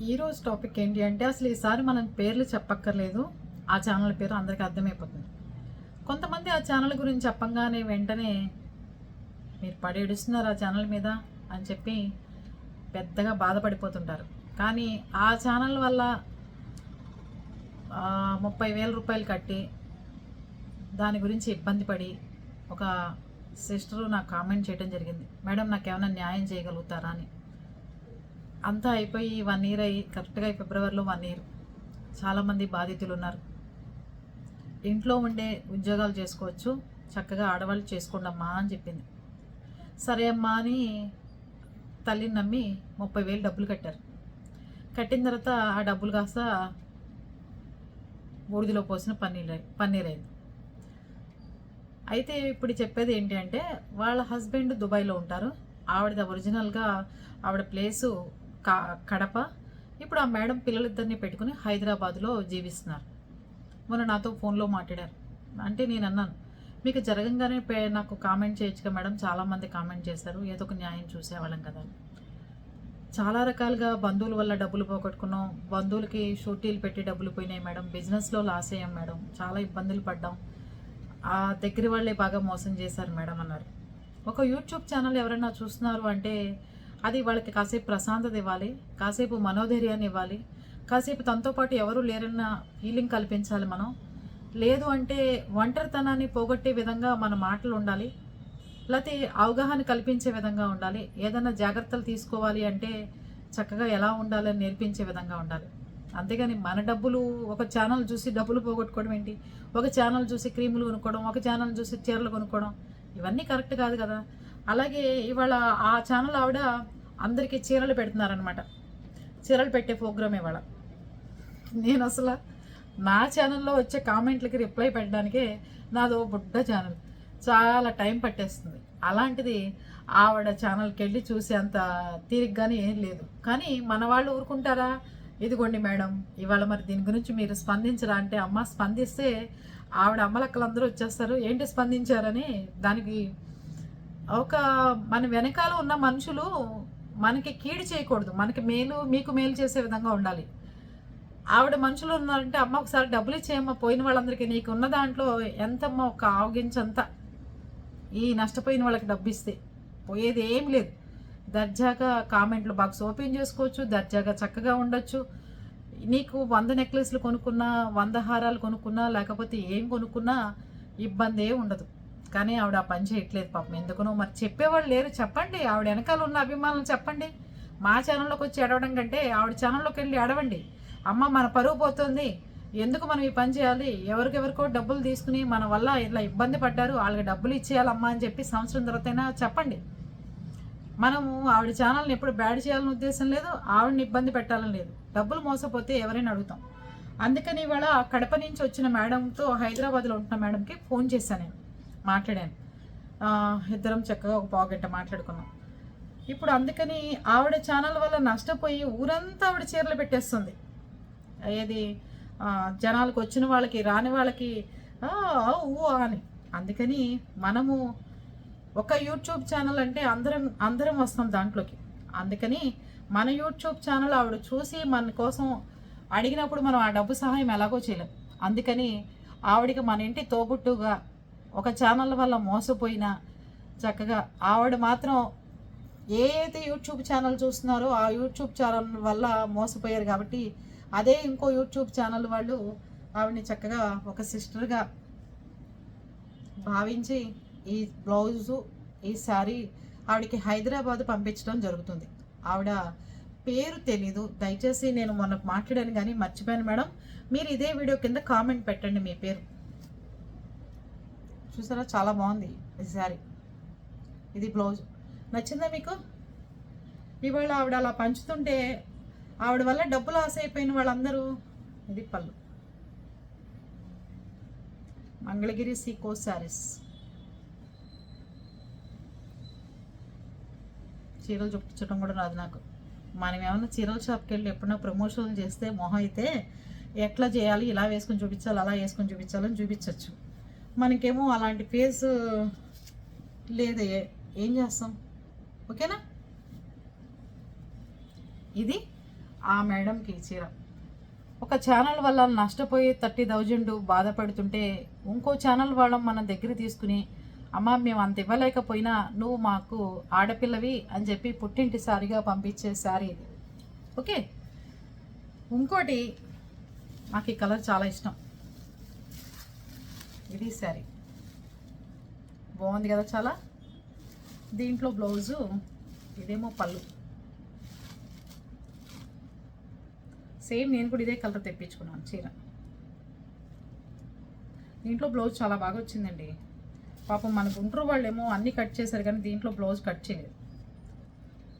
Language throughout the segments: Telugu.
ఈరోజు టాపిక్ ఏంటి అంటే అసలు ఈసారి మనం పేర్లు చెప్పక్కర్లేదు. ఆ ఛానల్ పేరు అందరికీ అర్థమైపోతుంది. కొంతమంది ఆ ఛానల్ గురించి చెప్పంగానే వెంటనే మీరు పడేడుస్తున్నారు ఆ ఛానల్ మీద అని చెప్పి పెద్దగా బాధపడిపోతుంటారు. కానీ ఆ ఛానల్ వల్ల 30,000 రూపాయలు కట్టి దాని గురించి ఇబ్బంది పడి ఒక సిస్టరు నాకు కామెంట్ చేయడం జరిగింది. మేడం నాకేమైనా న్యాయం చేయగలుగుతారా అని. అంతా అయిపోయి 1 ఇయర్ అయ్యి కరెక్ట్గా ఫిబ్రవరిలో 1 ఇయర్. చాలామంది బాధితులు ఉన్నారు. ఇంట్లో ఉండే ఉద్యోగాలు చేసుకోవచ్చు, చక్కగా ఆడవాళ్ళు చేసుకోండి అమ్మా అని చెప్పింది. సరే అమ్మా అని తల్లిని నమ్మి 30,000 డబ్బులు కట్టారు. కట్టిన తర్వాత ఆ డబ్బులు కాస్త బూడిదలో పోసిన పన్నీరైంది. అయితే ఇప్పుడు చెప్పేది ఏంటి అంటే వాళ్ళ హస్బెండ్ దుబాయ్లో ఉంటారు. ఆవిడ ఒరిజినల్గా ఆవిడ ప్లేసు కడప. ఇప్పుడు ఆ మేడం పిల్లలిద్దరిని పెట్టుకుని హైదరాబాద్లో జీవిస్తున్నారు. మొన్న నాతో ఫోన్లో మాట్లాడారు. అంటే నేను అన్నాను, మీకు జరగంగానే నాకు కామెంట్ చేయొచ్చుగా మేడం, చాలామంది కామెంట్ చేశారు, ఏదో ఒక న్యాయం చూసేవాళ్ళం కదా. చాలా రకాలుగా బంధువుల వల్ల డబ్బులు పోగొట్టుకున్నాం, బంధువులకి షూటీలు పెట్టి డబ్బులు పోయినాయి మేడం, బిజినెస్లో లాస్ అయ్యాం మేడం, చాలా ఇబ్బందులు పడ్డాం, ఆ దగ్గర వాళ్ళే బాగా మోసం చేశారు మేడం అన్నారు. ఒక యూట్యూబ్ ఛానల్ ఎవరైనా చూస్తున్నారు అంటే అది వాళ్ళకి కాసేపు ప్రశాంతత ఇవ్వాలి, కాసేపు మనోధైర్యాన్ని ఇవ్వాలి, కాసేపు తనతో పాటు ఎవరు లేరన్న ఫీలింగ్ కల్పించాలి మనం. లేదు అంటే ఒంటరితనాన్ని పోగొట్టే విధంగా మన మాటలు ఉండాలి, లేకపోతే అవగాహన కల్పించే విధంగా ఉండాలి. ఏదైనా జాగ్రత్తలు తీసుకోవాలి అంటే చక్కగా ఎలా ఉండాలని నేర్పించే విధంగా ఉండాలి. అంతేగాని మన డబ్బులు ఒక ఛానల్ చూసి డబ్బులు పోగొట్టుకోవడం ఏంటి, ఒక ఛానల్ చూసి క్రీములు కొనుక్కోవడం, ఒక ఛానల్ చూసి చీరలు కొనుక్కోవడం, ఇవన్నీ కరెక్ట్ కాదు కదా. అలాగే ఇవాళ ఆ ఛానల్ ఆవిడ అందరికీ చీరలు పెడుతున్నారనమాట. చీరలు పెట్టే ప్రోగ్రామ్ ఇవాళ. నేను అసలు నా ఛానల్లో వచ్చే కామెంట్లకి రిప్లై పెట్టడానికే నాదో బుడ్డ ఛానల్, చాలా టైం పట్టేస్తుంది. అలాంటిది ఆవిడ ఛానల్కి వెళ్ళి చూసే అంత తీరిగ్గానే ఏం లేదు. కానీ మన వాళ్ళు ఊరుకుంటారా? ఇదిగోండి మేడం, ఇవాళ మరి దీని గురించి మీరు స్పందించరా అంటే అమ్మ స్పందిస్తే ఆవిడ అమ్మలక్కలందరూ వచ్చేస్తారు. ఏంటి స్పందించారని. దానికి ఒక మన వెనకాల ఉన్న మనుషులు మనకి కీడు చేయకూడదు, మనకి మేలు మీకు మేలు చేసే విధంగా ఉండాలి. ఆవిడ మనుషులు ఉన్నారంటే అమ్మ ఒకసారి డబ్బులు ఇచ్చేయమ్మ, పోయిన వాళ్ళందరికీ నీకు ఉన్న దాంట్లో ఎంతమ్మా ఒక ఆవగించంతా ఈ నష్టపోయిన వాళ్ళకి డబ్బు ఇస్తే పోయేది ఏం లేదు. దర్జాగా కామెంట్లు బాక్స్ ఓపెన్ చేసుకోవచ్చు, దర్జాగా చక్కగా ఉండొచ్చు. నీకు 100 నెక్లెస్లు కొనుక్కున్నా, 100 హారాలు కొనుక్కున్నా, లేకపోతే ఏం కొనుక్కున్నా ఇబ్బంది ఏ ఉండదు. కానీ ఆవిడ ఆ పని చేయట్లేదు పాపం. ఎందుకునో మరి చెప్పేవాళ్ళు లేరు. చెప్పండి, ఆవిడ వెనకాల ఉన్న అభిమానులు చెప్పండి. మా ఛానల్లోకి వచ్చి ఏడవడం కంటే ఆవిడ ఛానల్లోకి వెళ్ళి ఏడవండి. అమ్మ మన పరువు పోతుంది, ఎందుకు మనం ఈ పని చేయాలి, ఎవరికెవరికో డబ్బులు తీసుకుని మన వల్ల ఇలా ఇబ్బంది పడ్డారు, వాళ్ళకి డబ్బులు ఇచ్చేయాలమ్మా అని చెప్పి సంవత్సరం తర్వాతైనా చెప్పండి. మనము ఆవిడ ఛానల్ని ఎప్పుడు బ్యాడ్ చేయాలని ఉద్దేశం లేదు, ఆవిడని ఇబ్బంది పెట్టాలని లేదు. డబ్బులు మోసపోతే ఎవరైనా అడుగుతాం. అందుకని ఇవాళ కడప నుంచి వచ్చిన మేడంతో, హైదరాబాద్లో ఉంటున్న మేడంకి ఫోన్ చేశాను, నేను మాట్లాడాను. ఇద్దరం చక్కగా ఒక పావుగంట మాట్లాడుకున్నాం. ఇప్పుడు అందుకని ఆవిడ ఛానల్ వల్ల నష్టపోయి ఊరంతా ఆవిడ చీరలు పెట్టేస్తుంది. ఏది జనాలకు వచ్చిన వాళ్ళకి రాని వాళ్ళకి ఊ అని. అందుకని మనము ఒక యూట్యూబ్ ఛానల్ అంటే అందరం వస్తాం దాంట్లోకి. అందుకని మన యూట్యూబ్ ఛానల్ ఆవిడ చూసి మన కోసం అడిగినప్పుడు మనం ఆ డబ్బు సహాయం ఎలాగో చేయలేం. అందుకని ఆవిడికి మన ఇంటి తోబుట్టుగా ఒక ఛానల్ వల్ల మోసపోయినా చక్కగా ఆవిడ మాత్రం ఏ అయితే యూట్యూబ్ ఛానల్ చూస్తున్నారో ఆ యూట్యూబ్ ఛానల్ వల్ల మోసపోయారు కాబట్టి అదే ఇంకో యూట్యూబ్ ఛానల్ వాళ్ళు ఆవిడని చక్కగా ఒక సిస్టర్గా భావించి ఈ బ్లౌజు, ఈ శారీ ఆవిడకి హైదరాబాద్ పంపించడం జరుగుతుంది. ఆవిడ పేరు తెలీదు, దయచేసి నేను మొన్న మాట్లాడాను కానీ మర్చిపోయాను మేడం. మీరు ఇదే వీడియో కింద కామెంట్ పెట్టండి మీ పేరు. చూసారా, చాలా బాగుంది ఈ శారీ, ఇది బ్లౌజ్. నచ్చిందా మీకు? ఇవాళ ఆవిడ అలా పంచుతుంటే ఆవిడ వల్ల డబ్బులు ఆశ అయిపోయిన వాళ్ళందరూ, ఇది పళ్ళు, మంగళగిరి సీకో శారీస్. చీరలు చూపించడం కూడా రాదు నాకు. మనం ఏమన్నా చీరల షాప్కి వెళ్ళి ఎప్పుడన్నా ప్రమోషన్లు చేస్తే మొహం అయితే ఎట్లా చేయాలి, ఇలా వేసుకొని చూపించాలి, అలా వేసుకొని చూపించాలని చూపించవచ్చు. మనకేమో అలాంటి ఫేస్ లేదే, ఏం చేస్తాం? ఓకేనా? ఇది ఆ మేడంకి చీర. ఒక ఛానల్ వల్ల నష్టపోయి 30,000 బాధపడుతుంటే ఇంకో ఛానల్ వాళ్ళం మన దగ్గర తీసుకుని, అమ్మ మేము అంత ఇవ్వలేకపోయినా నువ్వు మాకు ఆడపిల్లవి అని చెప్పి పుట్టింటి సారిగా పంపించే శారీ ఇది. ఓకే, ఇంకోటి నాకు ఈ కలర్ చాలా ఇష్టం. ఇది శారీ బాగుంది కదా చాలా. దీంట్లో బ్లౌజు, ఇదేమో పళ్ళు. సేమ్ నేను కూడా ఇదే కలర్ తెప్పించుకున్నాను చీర. దీంట్లో బ్లౌజ్ చాలా బాగా వచ్చిందండి. పాపం మన గుంటూరు వాళ్ళేమో అన్నీ కట్ చేశారు కానీ దీంట్లో బ్లౌజ్ కట్ చేయలేదు.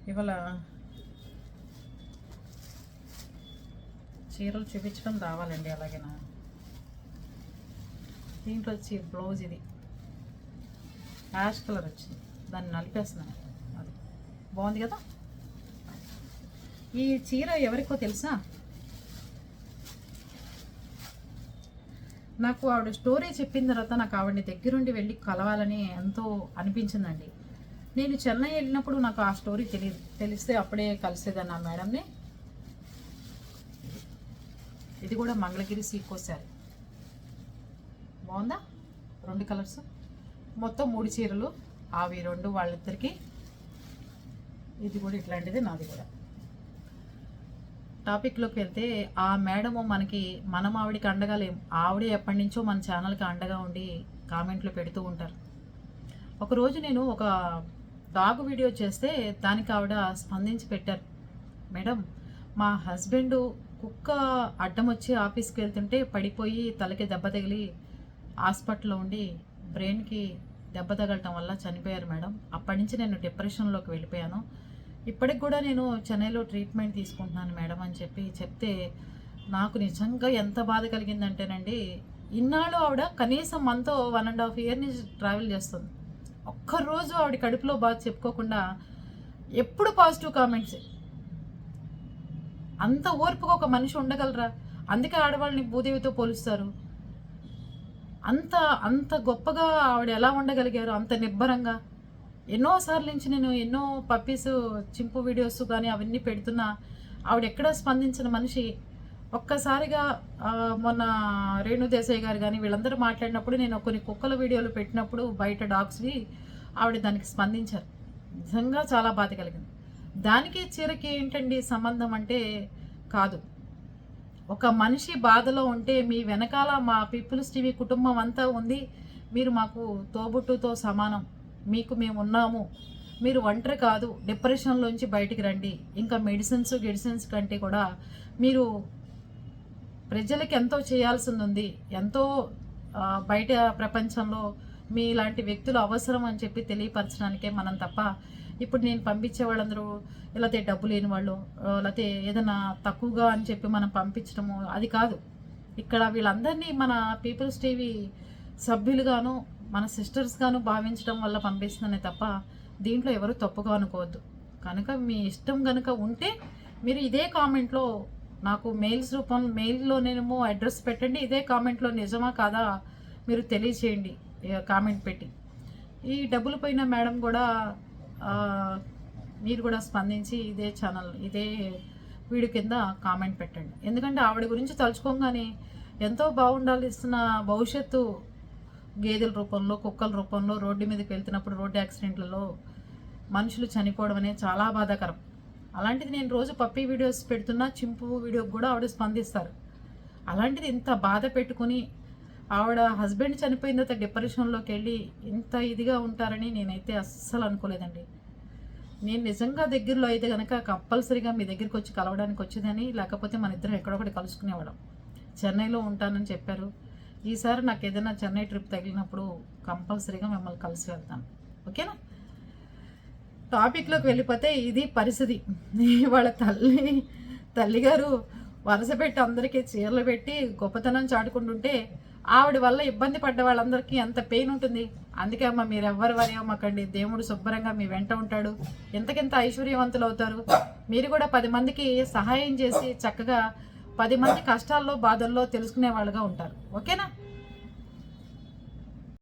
ఇవాళ చీరలు చూపించడం రావాలండి అలాగేనా. దీంట్లో వచ్చి బ్లౌజ్ ఇది యాష్ కలర్ వచ్చింది, దాన్ని నలిపేస్తున్నాను. అది బాగుంది కదా. ఈ చీర ఎవరికో తెలుసా, నాకు ఆవిడ స్టోరీ చెప్పిన తర్వాత నాకు ఆవిడని దగ్గరుండి వెళ్ళి కలవాలని ఎంతో అనిపించిందండి. నేను చెన్నై వెళ్ళినప్పుడు నాకు ఆ స్టోరీ తెలిస్తే అప్పుడే కలిసేదాన్ని ఆ మేడంని. ఇది కూడా మంగళగిరి సీకో శారీ బాగుందా. 2 కలర్స్, మొత్తం 3 చీరలు, అవి 2 వాళ్ళిద్దరికి. ఇది కూడా ఇట్లాంటిది నాది కూడా. టాపిక్లోకి వెళ్తే ఆ మేడము మనం ఆవిడకి అండగా లేము. ఆవిడే ఎప్పటి నుంచో మన ఛానల్కి అండగా ఉండి కామెంట్లు పెడుతూ ఉంటారు. ఒకరోజు నేను ఒక డాగ్ వీడియో చేస్తే దానికి ఆవిడ స్పందించి పెట్టారు, మేడం మా హస్బెండ్ కుక్క అడ్డం వచ్చి ఆఫీస్కి వెళ్తుంటే పడిపోయి తలకి దెబ్బ తగిలి హాస్పిటల్లో ఉండి బ్రెయిన్కి దెబ్బ తగలటం వల్ల చనిపోయారు మేడం. అప్పటి నుంచి నేను డిప్రెషన్లోకి వెళ్ళిపోయాను. ఇప్పటికి కూడా నేను చెన్నైలో ట్రీట్మెంట్ తీసుకుంటున్నాను మేడం అని చెప్తే నాకు నిజంగా ఎంత బాధ కలిగిందంటేనండి, ఇన్నాళ్ళు ఆవిడ కనీసం మనతో 1.5 year నుంచి ట్రావెల్ చేస్తుంది. ఒక్కరోజు ఆవిడ కడుపులో బాధ చెప్పుకోకుండా ఎప్పుడు పాజిటివ్ కామెంట్స్. అంత ఓర్పుగా ఒక మనిషి ఉండగలరా? అందుకే ఆడవాళ్ళని భూదేవితో పోలుస్తారు. అంత గొప్పగా ఆవిడ ఎలా ఉండగలిగారు, అంత నిబ్బరంగా. ఎన్నోసార్లు నుంచి నేను ఎన్నో పప్పీస్ చింపు వీడియోస్ కానీ అవన్నీ పెడుతున్నా ఆవిడ ఎక్కడా స్పందించిన మనిషి. ఒక్కసారిగా మొన్న రేణు దేశాయ్ గారు కానీ వీళ్ళందరూ మాట్లాడినప్పుడు నేను కొన్ని కుక్కల వీడియోలు పెట్టినప్పుడు బయట డాగ్స్వి ఆవిడ దానికి స్పందించారు. నిజంగా చాలా బాధ కలిగింది. దానికి చీరకి ఏంటండి సంబంధం అంటే కాదు. ఒక మనిషి బాధలో ఉంటే మీ వెనకాల మా పీపుల్స్ టీవీ కుటుంబం అంతా ఉంది, మీరు మాకు తోబుట్టుతో సమానం, మీకు మేము ఉన్నాము, మీరు ఒంటరి కాదు, డిప్రెషన్లోంచి బయటికి రండి, ఇంకా మెడిసిన్స్ కంటే కూడా మీరు ప్రజలకి ఎంతో చేయాల్సింది ఉంది, ఎంతో బయట ప్రపంచంలో మీలాంటి వ్యక్తులు అవసరం అని చెప్పి తెలియపరచడానికే మనం తప్ప ఇప్పుడు నేను పంపించే వాళ్ళందరూ లేకపోతే డబ్బు లేని వాళ్ళు లేకపోతే ఏదైనా తక్కువగా అని చెప్పి మనం పంపించడము అది కాదు. ఇక్కడ వీళ్ళందరినీ మన పీపుల్స్ టీవీ సభ్యులుగాను మన సిస్టర్స్గాను భావించడం వల్ల పంపిస్తున్నానే తప్ప దీంట్లో ఎవరు తప్పుగా అనుకోవద్దు. కనుక మీ ఇష్టం కనుక ఉంటే మీరు ఇదే కామెంట్లో నాకు మెయిల్లోనేమో అడ్రస్ పెట్టండి, ఇదే కామెంట్లో నిజమా కాదా మీరు తెలియచేయండి కామెంట్ పెట్టి. ఈ డబ్బులు పోయిన మేడం కూడా మీరు కూడా స్పందించి ఇదే ఛానల్ ఇదే వీడియో కింద కామెంట్ పెట్టండి. ఎందుకంటే ఆవిడ గురించి తలుచుకోగానే ఎంతో బాగుండాల్సిన భవిష్యత్తు గేదెల రూపంలో కుక్కల రూపంలో రోడ్డు మీదకి వెళ్తున్నప్పుడు రోడ్డు యాక్సిడెంట్లలో మనుషులు చనిపోవడం అనేది చాలా బాధాకరం. అలాంటిది నేను రోజు పప్పీ వీడియోస్ పెడుతున్నా, చింపు వీడియోకి కూడా ఆవిడ స్పందిస్తారు. అలాంటిది ఇంత బాధ పెట్టుకుని ఆవిడ హస్బెండ్ చనిపోయిన తర్వాత డిప్రెషన్లోకి వెళ్ళి ఇంత ఇదిగా ఉంటారని నేనైతే అస్సలు అనుకోలేదండి. నేను నిజంగా దగ్గరలో అయితే కనుక కంపల్సరీగా మీ దగ్గరికి వచ్చి కలవడానికి వచ్చేదని, లేకపోతే మన ఇద్దరం ఎక్కడొకటి కలుసుకునేవాళ్ళం. చెన్నైలో ఉంటానని చెప్పారు. ఈసారి నాకు ఏదైనా చెన్నై ట్రిప్ తగిలినప్పుడు కంపల్సరీగా మిమ్మల్ని కలిసి వెళ్తాను. ఓకేనా? టాపిక్లోకి వెళ్ళిపోతే ఇది పరిస్థితి. వాళ్ళ తల్లిగారు వరుస పెట్టి అందరికీ చీరలు పెట్టి గొప్పతనం చాటుకుంటుంటే ఆవిడ వల్ల ఇబ్బంది పడ్డ వాళ్ళందరికీ ఎంత పెయిన్ ఉంటుంది. అందుకే అమ్మ మీరు ఎవ్వరు వరేమకండి, దేవుడు శుభ్రంగా మీ వెంట ఉంటాడు, ఎంతకెంత ఐశ్వర్యవంతులు అవుతారు. మీరు కూడా 10 మందికి సహాయం చేసి చక్కగా 10 మంది కష్టాల్లో బాధల్లో తెలుసుకునే వాళ్ళుగా ఉంటారు. ఓకేనా?